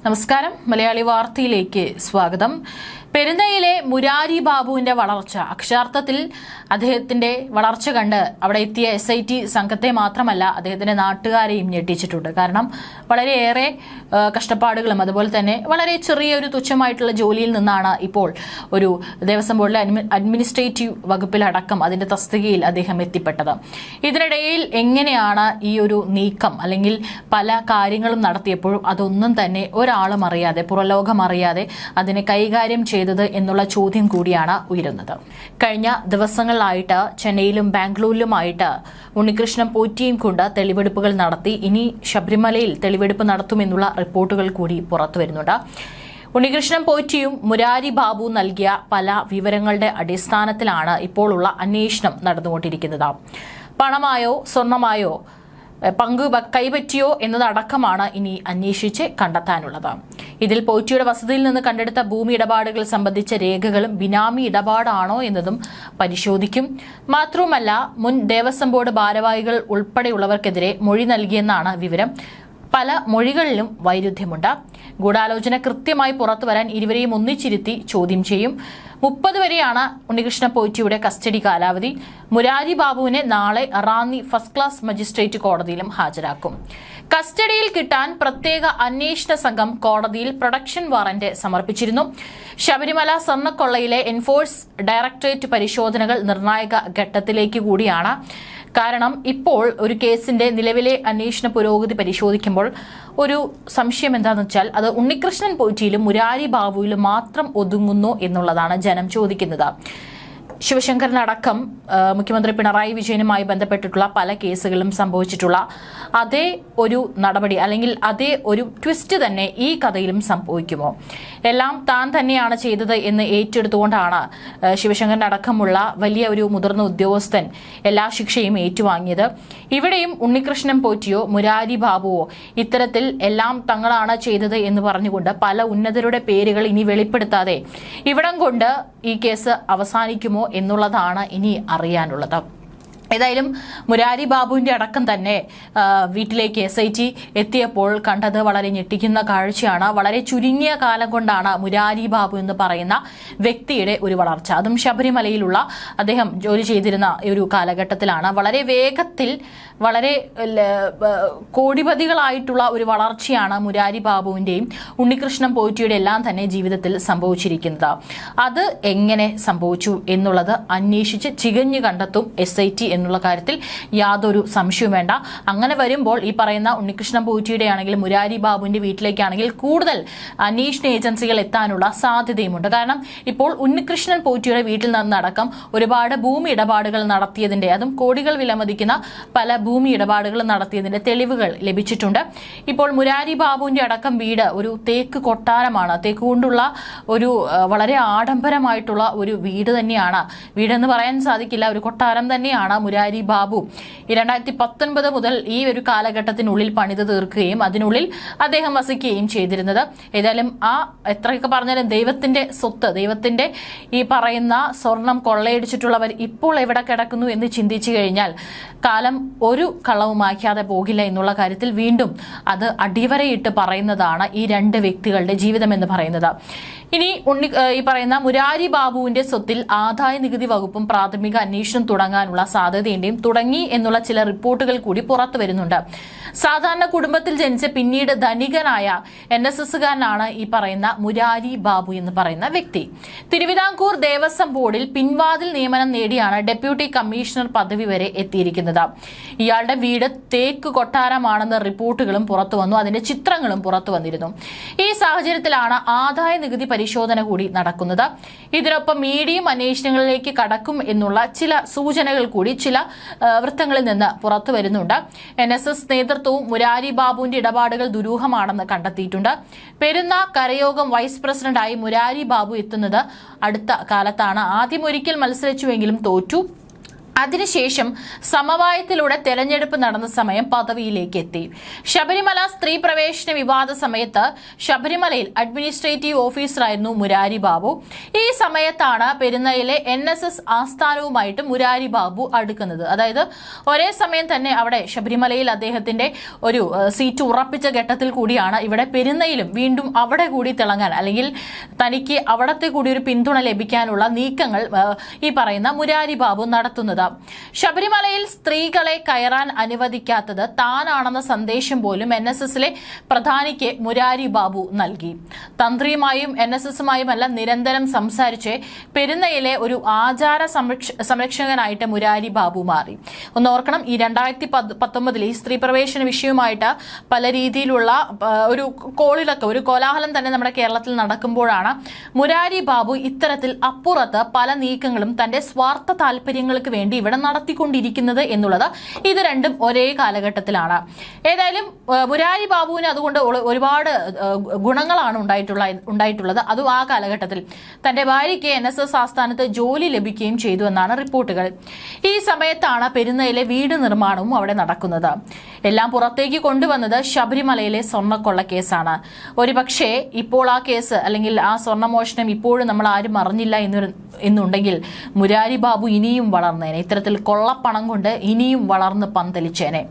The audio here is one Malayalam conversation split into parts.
നമസ്കാരം. മലയാളി വാർത്തയിലേക്ക് സ്വാഗതം. പെരുന്നയിലെ മുരാരി ബാബുവിന്റെ വളർച്ച, അക്ഷരാർത്ഥത്തിൽ അദ്ദേഹത്തിന്റെ വളർച്ച കണ്ട് അവിടെ എത്തിയ SIT സംഘത്തെ മാത്രമല്ല അദ്ദേഹത്തിന്റെ നാട്ടുകാരെയും ഞെട്ടിച്ചിട്ടുണ്ട്. കാരണം വളരെയേറെ കഷ്ടപ്പാടുകളും അതുപോലെ തന്നെ വളരെ ചെറിയൊരു തുച്ഛമായിട്ടുള്ള ജോലിയിൽ നിന്നാണ് ഇപ്പോൾ ഒരു ദേവസ്വം ബോർഡിലെ അഡ്മിനിസ്ട്രേറ്റീവ് വകുപ്പിലടക്കം അതിന്റെ തസ്തികയിൽ അദ്ദേഹം എത്തിപ്പെട്ടത്. ഇതിനിടയിൽ എങ്ങനെയാണ് ഈ ഒരു നീക്കം അല്ലെങ്കിൽ പല കാര്യങ്ങളും നടത്തിയപ്പോഴും അതൊന്നും തന്നെ ഒരാളും അറിയാതെ, പുറലോകം അറിയാതെ അതിനെ കൈകാര്യം ചെയ്തത് എന്നുള്ള ചോദ്യം കൂടിയാണ് ഉയരുന്നത്. കഴിഞ്ഞ ദിവസങ്ങളിലായിട്ട് ചെന്നൈയിലും ബാംഗ്ലൂരിലുമായിട്ട് ഉണ്ണികൃഷ്ണൻ പോറ്റിയും കൊണ്ട് തെളിവെടുപ്പുകൾ നടത്തി. ഇനി ശബരിമലയിൽ തെളിവെടുപ്പ് നടത്തുമെന്നുള്ള റിപ്പോർട്ടുകൾ കൂടി പുറത്തു വരുന്നുണ്ട്. ഉണ്ണികൃഷ്ണൻ പോറ്റിയും മുരാരി ബാബു നൽകിയ പല വിവരങ്ങളുടെ അടിസ്ഥാനത്തിലാണ് ഇപ്പോഴുള്ള അന്വേഷണം നടന്നുകൊണ്ടിരിക്കുന്നത്. പണമായോ സ്വർണമായോ കൈപറ്റിയോ എന്നതടക്കമാണ് ഇനി അന്വേഷിച്ച് കണ്ടെത്താനുള്ളത്. ഇതിൽ പോറ്റിയുടെ വസതിയിൽ നിന്ന് കണ്ടെടുത്ത ഭൂമി ഇടപാടുകൾ സംബന്ധിച്ച രേഖകളും ബിനാമി ഇടപാടാണോ എന്നതും പരിശോധിക്കും. മാത്രവുമല്ല, മുൻ ദേവസ്വം ബോർഡ് ഭാരവാഹികൾ ഉൾപ്പെടെയുള്ളവർക്കെതിരെ മൊഴി നൽകിയെന്നാണ് വിവരം. പല മൊഴികളിലും വൈരുദ്ധ്യമുണ്ട്. ഗൂഢാലോചന കൃത്യമായി പുറത്തുവരാൻ ഇരുവരെയും ഒന്നിച്ചിരുത്തി ചോദ്യം ചെയ്യും. 30 വരെയാണ് ഉണ്ണികൃഷ്ണൻ പോറ്റിയുടെ കസ്റ്റഡി കാലാവധി. മുരാരി ബാബുവിനെ നാളെ റാന്നി ഫസ്റ്റ് ക്ലാസ് മജിസ്ട്രേറ്റ് കോടതിയിലും ഹാജരാക്കും. കസ്റ്റഡിയിൽ കിട്ടാൻ പ്രത്യേക അന്വേഷണ സംഘം കോടതിയിൽ പ്രൊഡക്ഷൻ വാറന്റ് സമർപ്പിച്ചിരുന്നു. ശബരിമല സ്വർണ്ണക്കൊള്ളയിലെ എൻഫോഴ്സ് ഡയറക്ടറേറ്റ് പരിശോധനകൾ നിർണായക ഘട്ടത്തിലേക്ക് കൂടിയാണ്. കാരണം ഇപ്പോൾ ഒരു കേസിന്റെ നിലവിലെ അന്വേഷണ പുരോഗതി പരിശോധിക്കുമ്പോൾ ഒരു സംശയം എന്താണെന്ന് വെച്ചാൽ അത് ഉണ്ണികൃഷ്ണൻ പോറ്റിയിലും മുരാരി ബാബുവിലും മാത്രം ഒതുങ്ങുന്നു എന്നുള്ളതാണ് ജനം ചോദിക്കുന്നത്. ശിവശങ്കരനടക്കം മുഖ്യമന്ത്രി പിണറായി വിജയനുമായി ബന്ധപ്പെട്ടിട്ടുള്ള പല കേസുകളും സംഭവിച്ചിട്ടുള്ള അതേ ഒരു നടപടി അല്ലെങ്കിൽ അതേ ഒരു ട്വിസ്റ്റ് തന്നെ ഈ കഥയിലും സംഭവിക്കുമോ? എല്ലാം താൻ തന്നെയാണ് ചെയ്തത് എന്ന് ഏറ്റെടുത്തുകൊണ്ടാണ് ശിവശങ്കരനടക്കമുള്ള വലിയ ഒരു മുതിർന്ന ഉദ്യോഗസ്ഥൻ എല്ലാ ശിക്ഷയും ഏറ്റുവാങ്ങിയത്. ഇവിടെയും ഉണ്ണികൃഷ്ണൻ പോറ്റിയോ മുരാരി ബാബുവോ ഇത്തരത്തിൽ എല്ലാം തങ്ങളാണ് ചെയ്തത് എന്ന് പറഞ്ഞുകൊണ്ട് പല ഉന്നതരുടെ പേരുകൾ ഇനി വെളിപ്പെടുത്താതെ ഇവിടം കൊണ്ട് ഈ കേസ് അവസാനിക്കുമോ എന്നുള്ളതാണ് ഇനി അറിയാനുള്ളത്. ഏതായാലും മുരാരി ബാബുവിന്റെ അടക്കം തന്നെ വീട്ടിലേക്ക് SIT എത്തിയപ്പോൾ കണ്ടത് വളരെ ഞെട്ടിക്കുന്ന കാഴ്ചയാണ്. വളരെ ചുരുങ്ങിയ കാലം കൊണ്ടാണ് മുരാരി ബാബു എന്ന് പറയുന്ന വ്യക്തിയുടെ ഒരു വളർച്ച. അതും ശബരിമലയിലുള്ള അദ്ദേഹം ജോലി ചെയ്തിരുന്ന ഒരു കാലഘട്ടത്തിലാണ് വളരെ വേഗത്തിൽ വളരെ കോടിപതികളായിട്ടുള്ള ഒരു വളർച്ചയാണ് മുരാരി ബാബുവിന്റെയും ഉണ്ണികൃഷ്ണൻ പോറ്റിയുടെ എല്ലാം തന്നെ ജീവിതത്തിൽ സംഭവിച്ചിരിക്കുന്നത്. അത് എങ്ങനെ സംഭവിച്ചു എന്നുള്ളത് അന്വേഷിച്ച് ചികഞ്ഞു കണ്ടെത്തും SIT എന്നുള്ള കാര്യത്തിൽ യാതൊരു സംശയവും വേണ്ട. അങ്ങനെ വരുമ്പോൾ ഈ പറയുന്ന ഉണ്ണികൃഷ്ണൻ പോറ്റിയുടെ ആണെങ്കിലും മുരാരി ബാബുവിന്റെ വീട്ടിലേക്കാണെങ്കിൽ കൂടുതൽ അന്വേഷണ ഏജൻസികൾ എത്താനുള്ള സാധ്യതയുമുണ്ട്. കാരണം ഇപ്പോൾ ഉണ്ണികൃഷ്ണൻ പോറ്റിയുടെ വീട്ടിൽ നിന്നടക്കം ഒരുപാട് ഭൂമി ഇടപാടുകൾ നടത്തിയതിന്റെ, അതും കോടികൾ വിലമതിക്കുന്ന പല ഭൂമി ഇടപാടുകൾ നടത്തിയതിന്റെ തെളിവുകൾ ലഭിച്ചിട്ടുണ്ട്. ഇപ്പോൾ മുരാരി ബാബുവിന്റെ അടക്കം വീട് ഒരു തേക്ക് കൊട്ടാരമാണ്. തേക്ക് കൊണ്ടുള്ള ഒരു വളരെ ആഡംബരമായിട്ടുള്ള ഒരു വീട് തന്നെയാണ്. വീടെന്ന് പറയാൻ സാധിക്കില്ല, ഒരു കൊട്ടാരം തന്നെയാണ് മുരാരി ബാബു 2019 മുതൽ ഈ ഒരു കാലഘട്ടത്തിനുള്ളിൽ പണിത് തീർക്കുകയും അതിനുള്ളിൽ അദ്ദേഹം വസിക്കുകയും ചെയ്തിരുന്നത്. ഏതായാലും എത്രയൊക്കെ പറഞ്ഞാലും ദൈവത്തിന്റെ സ്വത്ത്, ദൈവത്തിന്റെ ഈ പറയുന്ന സ്വർണം കൊള്ളയടിച്ചിട്ടുള്ളവർ ഇപ്പോൾ എവിടെ കിടക്കുന്നു എന്ന് ചിന്തിച്ചു കഴിഞ്ഞാൽ കാലം ഒരു കളവും മായ്ക്കാതെ പോകില്ല എന്നുള്ള കാര്യത്തിൽ വീണ്ടും അത് അടിവരയിട്ട് പറയുന്നതാണ് ഈ രണ്ട് വ്യക്തികളുടെ ജീവിതം എന്ന് പറയുന്നത്. ഇനി ഈ പറയുന്ന മുരാരി ബാബുവിന്റെ സ്വത്തിൽ ആദായ നികുതി വകുപ്പും പ്രാഥമിക അന്വേഷണം തുടങ്ങാനുള്ള സാധ്യതയുണ്ടെയും തുടങ്ങി എന്നുള്ള ചില റിപ്പോർട്ടുകൾ കൂടി പുറത്തു വരുന്നുണ്ട്. സാധാരണ കുടുംബത്തിൽ ജനിച്ച പിന്നീട് ധനികനായ NSSകാരനാണ് ഈ പറയുന്ന മുരാരി ബാബു എന്ന് പറയുന്ന വ്യക്തി. തിരുവിതാംകൂർ ദേവസ്വം ബോർഡിൽ പിൻവാതിൽ നിയമനം നേടിയാണ് ഡെപ്യൂട്ടി കമ്മീഷണർ പദവി വരെ എത്തിയിരിക്കുന്നത്. ഇയാളുടെ വീട് തേക്ക് കൊട്ടാരമാണെന്ന റിപ്പോർട്ടുകളും പുറത്തു വന്നു, അതിന്റെ ചിത്രങ്ങളും പുറത്തു വന്നിരുന്നു. ഈ സാഹചര്യത്തിലാണ് ആദായ നികുതി പരിശോധന കൂടി നടക്കുന്നത്. ഇതിനൊപ്പം മീഡിയം അന്വേഷണങ്ങളിലേക്ക് കടക്കും എന്നുള്ള ചില സൂചനകൾ കൂടി ചില വൃത്തങ്ങളിൽ നിന്ന് പുറത്തു വരുന്നുണ്ട്. NSS നേതൃത്വവും മുരാരി ബാബുവിന്റെ ഇടപാടുകൾ ദുരൂഹമാണെന്ന് കണ്ടെത്തിയിട്ടുണ്ട്. പെരുന്ന കരയോഗം വൈസ് പ്രസിഡന്റായി മുരാരി ബാബു എത്തുന്നത് അടുത്ത കാലത്താണ്. ആദ്യം ഒരിക്കൽ മത്സരിച്ചുവെങ്കിലും തോറ്റു. അതിനുശേഷം സമവായത്തിലൂടെ തെരഞ്ഞെടുപ്പ് നടന്ന സമയം പദവിയിലേക്ക് എത്തി. ശബരിമല സ്ത്രീ പ്രവേശന വിവാദ സമയത്ത് ശബരിമലയിൽ അഡ്മിനിസ്ട്രേറ്റീവ് ഓഫീസറായിരുന്നു മുരാരി ബാബു. ഈ സമയത്താണ് പെരുന്നയിലെ NSS ആസ്ഥാനവുമായിട്ട് മുരാരി ബാബു അടുക്കുന്നത്. അതായത് ഒരേ സമയം തന്നെ അവിടെ ശബരിമലയിൽ അദ്ദേഹത്തിന്റെ ഒരു സീറ്റ് ഉറപ്പിച്ച ഘട്ടത്തിൽ കൂടിയാണ് ഇവിടെ പെരുന്നയിലും വീണ്ടും അവിടെ കൂടി തിളങ്ങാൻ, അല്ലെങ്കിൽ തനിക്ക് അവിടത്തെ കൂടി ഒരു പിന്തുണ ലഭിക്കാനുള്ള നീക്കങ്ങൾ ഈ പറയുന്ന മുരാരി ബാബു നടത്തുന്നത്. ശബരിമലയിൽ സ്ത്രീകളെ കയറാൻ അനുവദിക്കാത്തത് താനാണെന്ന സന്ദേശം പോലും NSSലെ പ്രധാനിക്ക് മുരാരി ബാബു നൽകി. തന്ത്രിയുമായും NSSുമായുമല്ല നിരന്തരം സംസാരിച്ച് പെരുന്നയിലെ ഒരു ആചാര സംരക്ഷകനായിട്ട് മുരാരി ബാബു മാറി. ഒന്ന് ഓർക്കണം, ഈ 2019 ഈ സ്ത്രീ പ്രവേശന വിഷയവുമായിട്ട് പല രീതിയിലുള്ള ഒരു കോളിലൊക്കെ ഒരു കോലാഹലം തന്നെ നമ്മുടെ കേരളത്തിൽ നടക്കുമ്പോഴാണ് മുരാരി ബാബു ഇത്തരത്തിൽ അപ്പുറത്ത് പല നീക്കങ്ങളും തന്റെ സ്വാർത്ഥ താല്പര്യങ്ങൾക്ക് വേണ്ടി ഇവിടെ നടത്തിക്കൊണ്ടിരിക്കുന്നത് എന്നുള്ളത്. ഇത് രണ്ടും ഒരേ കാലഘട്ടത്തിലാണ്. ഏതായാലും മുരാരി ബാബുവിന് അതുകൊണ്ട് ഒരുപാട് ഗുണങ്ങളാണ് ഉണ്ടായിട്ടുള്ളത്. അതും ആ കാലഘട്ടത്തിൽ തന്റെ ഭാര്യയ്ക്ക് NSS ആസ്ഥാനത്ത് ജോലി ലഭിക്കുകയും ചെയ്തു എന്നാണ് റിപ്പോർട്ടുകൾ. ഈ സമയത്താണ് പെരുന്നയിലെ വീട് നിർമ്മാണവും അവിടെ നടക്കുന്നത്. എല്ലാം പുറത്തേക്ക് കൊണ്ടുവന്നത് ശബരിമലയിലെ സ്വർണ്ണക്കൊള്ള കേസാണ്. ഒരുപക്ഷെ ഇപ്പോൾ ആ കേസ് അല്ലെങ്കിൽ ആ സ്വർണ്ണമോഷണം ഇപ്പോഴും നമ്മൾ ആരും അറിഞ്ഞില്ല എന്നുണ്ടെങ്കിൽ മുരാരി ബാബു ഇനിയും വളർന്നേനെ. ഇത്തരത്തിൽ കൊള്ളപ്പണം കൊണ്ട് ഇനിയും വളർന്ന് പന്തലിച്ചേനെ.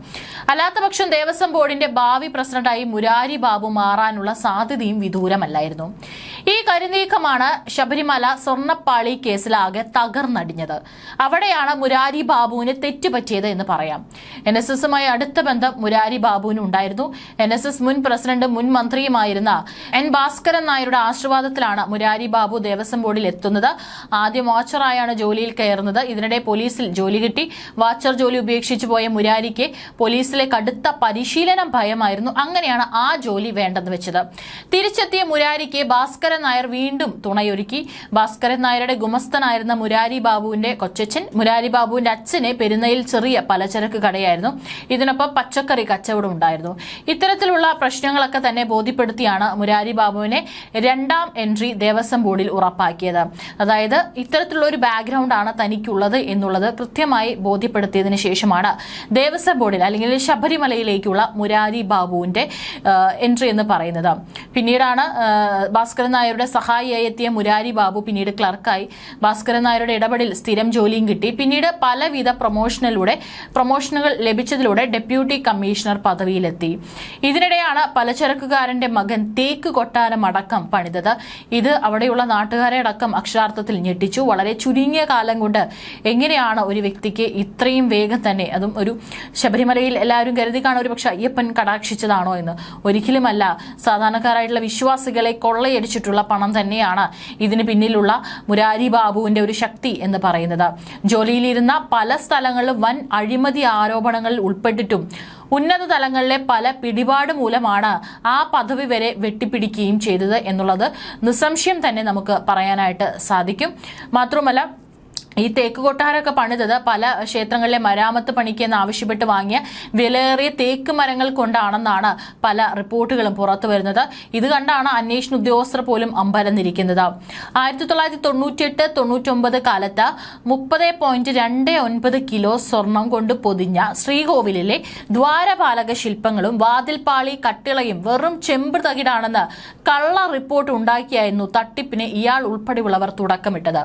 അല്ലാത്തപക്ഷം ദേവസ്വം ബോർഡിന്റെ ഭാവി പ്രസിഡന്റായി മുരാരി ബാബു മാറാനുള്ള സാധ്യതയും വിദൂരമല്ലായിരുന്നു. ഈ കരുനീക്കമാണ് ശബരിമല സ്വർണ്ണപ്പാളി കേസിലാകെ തകർന്നടിഞ്ഞത്. അവിടെയാണ് മുരാരി ബാബുവിന് തെറ്റുപറ്റിയത് എന്ന് പറയാം. NSSുമായി അടുത്ത ബന്ധം മുരാരി ബാബുവിന് ഉണ്ടായിരുന്നു. NSS മുൻ പ്രസിഡന്റും മുൻ മന്ത്രിയുമായിരുന്ന N ഭാസ്കരൻ നായരുടെ ആശീർവാദത്തിലാണ് മുരാരി ബാബു ദേവസ്വം ബോർഡിൽ എത്തുന്നത്. ആദ്യം വാച്ചറായാണ് ജോലിയിൽ കയറുന്നത്. ഇതിനിടെ പോലീസിൽ ജോലി കിട്ടി. വാച്ചർ ജോലി ഉപേക്ഷിച്ചു പോയ മുരാരിക്ക് പോലീസിലെ കടുത്ത പരിശീലനം ഭയമായിരുന്നു. അങ്ങനെയാണ് ആ ജോലി വേണ്ടെന്ന് വെച്ചത്. തിരിച്ചെത്തിയ മുരാരിക്ക് ഭാസ്കരൻ നായർ വീണ്ടും തുണയൊരുക്കി. ഭാസ്കരൻ നായരുടെ ഗുമസ്തനായിരുന്ന മുരാരി ബാബുവിന്റെ കൊച്ചച്ഛൻ, മുരാരി ബാബുവിന്റെ അച്ഛന് പെരുന്നയിൽ ചെറിയ പലചരക്ക് കടയായിരുന്നു. ഇതിനൊപ്പം പച്ചക്കറി കച്ചവടം ഉണ്ടായിരുന്നു. ഇത്തരത്തിലുള്ള പ്രശ്നങ്ങളൊക്കെ തന്നെ ബോധ്യപ്പെടുത്തിയാണ് മുരാരി ബാബുവിനെ രണ്ടാം എൻട്രി ദേവസ്വം ബോർഡിൽ ഉറപ്പാക്കിയത്. അതായത് ഇത്തരത്തിലുള്ള ഒരു ബാക്ക്ഗ്രൗണ്ട് ആണ് തനിക്കുള്ളത് എന്നുള്ളത് കൃത്യമായി ബോധ്യപ്പെടുത്തിയതിനു ശേഷമാണ് ദേവസ്വം ബോർഡിൽ അല്ലെങ്കിൽ ശബരിമലയിലേക്കുള്ള മുരാരി ബാബുവിന്റെ എൻട്രി എന്ന് പറയുന്നത്. പിന്നീടാണ് ഭാസ്കരൻ നായരുടെ സഹായിയായി എത്തിയ മുരാരി ബാബു പിന്നീട് ക്ലർക്കായി. ഭാസ്കരൻ നായരുടെ ഇടപെടൽ സ്ഥിരം ജോലിയും കിട്ടി. പിന്നീട് പലവിധ പ്രൊമോഷനുകൾ ലഭിച്ചതിലൂടെ ഡെപ്യൂട്ടി കമ്മീഷണർ പദവിയിലെത്തി. ഇതിനിടെയാണ് പലചരക്കുകാരന്റെ മകൻ തേക്ക് കൊട്ടാരം അടക്കം പണിതത്. ഇത് അവിടെയുള്ള നാട്ടുകാരെ അടക്കം അക്ഷരാർത്ഥത്തിൽ ഞെട്ടിച്ചു. വളരെ ചുരുങ്ങിയ കാലം കൊണ്ട് എങ്ങനെയാണ് ഒരു വ്യക്തിക്ക് ഇത്രയും വേഗം തന്നെ, അതും ഒരു ശബരിമലയിൽ എല്ലാവരും കരുതി കാണും ഒരു പക്ഷെ അയ്യപ്പൻ കടാക്ഷിച്ചതാണോ എന്ന്. ഒരിക്കലുമല്ല. സാധാരണക്കാരായിട്ടുള്ള വിശ്വാസികളെ കൊള്ളയടിച്ചിട്ടുള്ള പണം തന്നെയാണ് ഇതിന് പിന്നിലുള്ള മുരാരി ബാബുവിന്റെ ഒരു ശക്തി എന്ന് പറയുന്നത്. ജോലിയിലിരുന്ന പല സ്ഥലങ്ങളിലും വൻ അഴിമതി ആരോപണങ്ങളിൽ ഉൾപ്പെട്ടിട്ടും ഉന്നത തലങ്ങളിലെ പല പിടിപാട് മൂലമാണ് ആ പദവി വരെ വെട്ടിപ്പിടിക്കുകയും ചെയ്തത് എന്നുള്ളത് നിസ്സംശയം തന്നെ നമുക്ക് പറയാനായിട്ട് സാധിക്കും. മാത്രമല്ല, ഈ തേക്ക് കൊട്ടാരമൊക്കെ പണിതത് പല ക്ഷേത്രങ്ങളിലെ മരാമത്ത് പണിക്കെന്ന് ആവശ്യപ്പെട്ട് വാങ്ങിയ വിലയേറിയ തേക്ക് മരങ്ങൾ കൊണ്ടാണെന്നാണ് പല റിപ്പോർട്ടുകളും പുറത്തു വരുന്നത്. ഇത് കണ്ടാണ് അന്വേഷണ ഉദ്യോഗസ്ഥർ പോലും അമ്പരന്നിരിക്കുന്നത്. 1998-99 കാലത്ത് 30.29 കിലോ സ്വർണം കൊണ്ട് പൊതിഞ്ഞ ശ്രീകോവിലിലെ ദ്വാരപാലക ശില്പങ്ങളും വാതിൽപ്പാളി കട്ടിളയും വെറും ചെമ്പ് തകിടാണെന്ന് കള്ള റിപ്പോർട്ട് ഉണ്ടാക്കിയായിരുന്നു തട്ടിപ്പിന് ഇയാൾ ഉൾപ്പെടെയുള്ളവർ തുടക്കമിട്ടത്.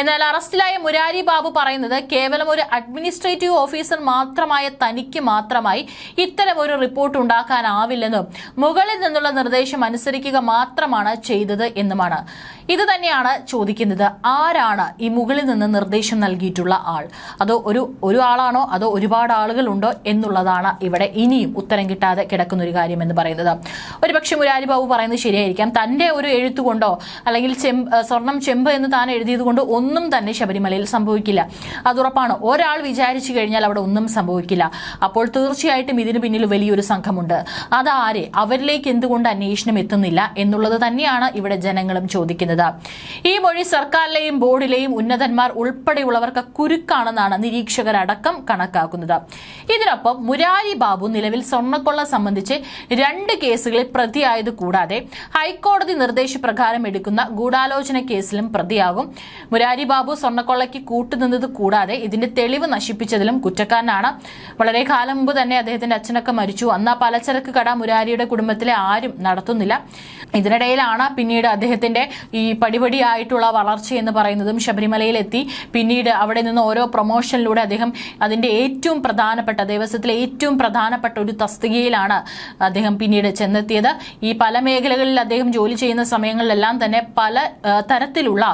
എന്നാൽ അറസ്റ്റിലായ മുരാരി ബാബു പറയുന്നത് കേവലം ഒരു അഡ്മിനിസ്ട്രേറ്റീവ് ഓഫീസർ മാത്രമായ തനിക്ക് മാത്രമായി ഇത്തരം ഒരു റിപ്പോർട്ട് ഉണ്ടാക്കാനാവില്ലെന്നും മുകളിൽ നിന്നുള്ള നിർദ്ദേശം അനുസരിക്കുക മാത്രമാണ് ചെയ്തത് എന്നുമാണ്. ഇത് തന്നെയാണ് ചോദിക്കുന്നത്, ആരാണ് ഈ മുകളിൽ നിന്ന് നിർദ്ദേശം നൽകിയിട്ടുള്ള ആൾ? അതോ ഒരു ആളാണോ അതോ ഒരുപാട് ആളുകളുണ്ടോ എന്നുള്ളതാണ് ഇവിടെ ഇനിയും ഉത്തരം കിട്ടാതെ കിടക്കുന്ന ഒരു കാര്യം എന്ന് പറയുന്നത്. ഒരുപക്ഷെ മുരാരി ബാബു പറയുന്നത് ശരിയായിരിക്കാം. തന്റെ ഒരു എഴുത്തുകൊണ്ടോ അല്ലെങ്കിൽ സ്വർണം ചെമ്പ് എന്ന് താൻ എഴുതിയത് കൊണ്ട് ഒന്നും തന്നെ ശബരിമലയിൽ സംഭവിക്കില്ല. അതുറപ്പാണ്. ഒരാൾ വിചാരിച്ചു കഴിഞ്ഞാൽ അവിടെ ഒന്നും സംഭവിക്കില്ല. അപ്പോൾ തീർച്ചയായിട്ടും ഇതിന് പിന്നിൽ വലിയൊരു സംഘമുണ്ട്. അതാരെ, അവരിലേക്ക് എന്തുകൊണ്ട് അന്വേഷണം എത്തുന്നില്ല എന്നുള്ളത് തന്നെയാണ് ഇവിടെ ജനങ്ങളും ചോദിക്കുന്നത്. ഈ മൊഴി സർക്കാരിലെയും ബോർഡിലെയും ഉന്നതന്മാർ ഉൾപ്പെടെയുള്ളവർക്ക് കുരുക്കാണെന്നാണ് നിരീക്ഷകരടക്കം കണക്കാക്കുന്നത്. ഇതിനൊപ്പം മുരാരി ബാബു നിലവിൽ സ്വർണ്ണക്കൊള്ള സംബന്ധിച്ച് 2 കേസുകളിൽ പ്രതിയായത് കൂടാതെ ഹൈക്കോടതി നിർദ്ദേശപ്രകാരം എടുക്കുന്ന ഗൂഢാലോചന കേസിലും പ്രതിയാകും. മുരാരി ബാബു സ്വർണ്ണക്കൊള്ള കൊലയ്ക്ക് കൂട്ടുനിന്നത് കൂടാതെ ഇതിന്റെ തെളിവ് നശിപ്പിച്ചതിലും കുറ്റക്കാരനാണ്. വളരെ കാലം മുമ്പ് തന്നെ അദ്ദേഹത്തിന്റെ അച്ഛനൊക്കെ മരിച്ചു. അന്ന് ആ പലചരക്ക് കട മുരാരിയുടെ കുടുംബത്തിലെ ആരും നടത്തുന്നില്ല. ഇതിനിടയിലാണ് പിന്നീട് അദ്ദേഹത്തിന്റെ ഈ പടിപടിയായിട്ടുള്ള വളർച്ച എന്ന് പറയുന്നതും. ശബരിമലയിലെത്തി പിന്നീട് അവിടെ നിന്ന് ഓരോ പ്രൊമോഷനിലൂടെ അദ്ദേഹം അതിന്റെ ഏറ്റവും പ്രധാനപ്പെട്ട ദേവസ്വത്തിലെ ഏറ്റവും പ്രധാനപ്പെട്ട ഒരു തസ്തികയിലാണ് അദ്ദേഹം പിന്നീട് ചെന്നെത്തിയത്. ഈ പല മേഖലകളിൽ അദ്ദേഹം ജോലി ചെയ്യുന്ന സമയങ്ങളിലെല്ലാം തന്നെ പല തരത്തിലുള്ള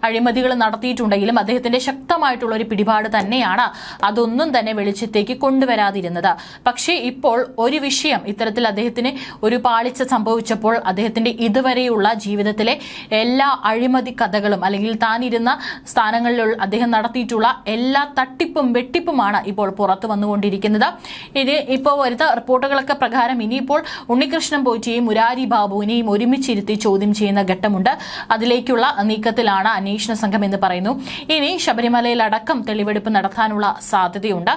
അഴിമതികൾ നടത്തിയിട്ടുണ്ടെങ്കിലും അദ്ദേഹത്തിന്റെ ശക്തമായിട്ടുള്ള ഒരു പിടിപാട് തന്നെയാണ് അതൊന്നും തന്നെ വെളിച്ചത്തേക്ക് കൊണ്ടുവരാതിരുന്നത്. പക്ഷേ ഇപ്പോൾ ഒരു വിഷയം ഇത്തരത്തിൽ അദ്ദേഹത്തിന് ഒരു പാളിച്ച സംഭവിച്ചപ്പോൾ അദ്ദേഹത്തിന്റെ ഇതുവരെയുള്ള ജീവിതത്തിലെ എല്ലാ അഴിമതി കഥകളും അല്ലെങ്കിൽ താനിരുന്ന സ്ഥാനങ്ങളിൽ അദ്ദേഹം നടത്തിയിട്ടുള്ള എല്ലാ തട്ടിപ്പും വെട്ടിപ്പുമാണ് ഇപ്പോൾ പുറത്തു വന്നുകൊണ്ടിരിക്കുന്നത്. ഇത് ഇപ്പോൾ വരുന്ന റിപ്പോർട്ടുകളൊക്കെ പ്രകാരം ഇനിയിപ്പോൾ ഉണ്ണികൃഷ്ണൻ പോറ്റിയെയും മുരാരി ബാബുവിനെയും ഒരുമിച്ചിരുത്തി ചോദ്യം ചെയ്യുന്ന ഘട്ടമുണ്ട്. അതിലേക്കുള്ള നീക്കത്തിലാണ് അന്വേഷണ സംഘം എന്ന് പറയുന്നു. ഇനി ശബരിമലയിലടക്കം തെളിവെടുപ്പ് നടത്താനുള്ള സാധ്യതയുണ്ട്.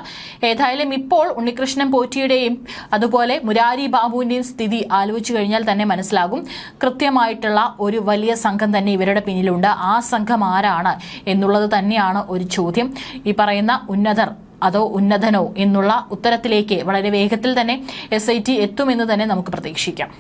ഏതായാലും ഇപ്പോൾ ഉണ്ണികൃഷ്ണൻ പോറ്റിയുടെയും അതുപോലെ മുരാരി ബാബുവിന്റെയും സ്ഥിതി ആലോചിച്ചു കഴിഞ്ഞാൽ തന്നെ മനസ്സിലാകും. കൃത്യമായിട്ടുള്ള ഒരു വലിയ സംഘം തന്നെ ഇവരുടെ പിന്നിലുണ്ട്. ആ സംഘം ആരാണ് എന്നുള്ളത് തന്നെയാണ് ഒരു ചോദ്യം. ഈ പറയുന്ന ഉന്നതർ അതോ ഉന്നതനോ എന്നുള്ള ഉത്തരത്തിലേക്ക് വളരെ വേഗത്തിൽ തന്നെ SIT എത്തുമെന്ന് തന്നെ നമുക്ക് പ്രതീക്ഷിക്കാം.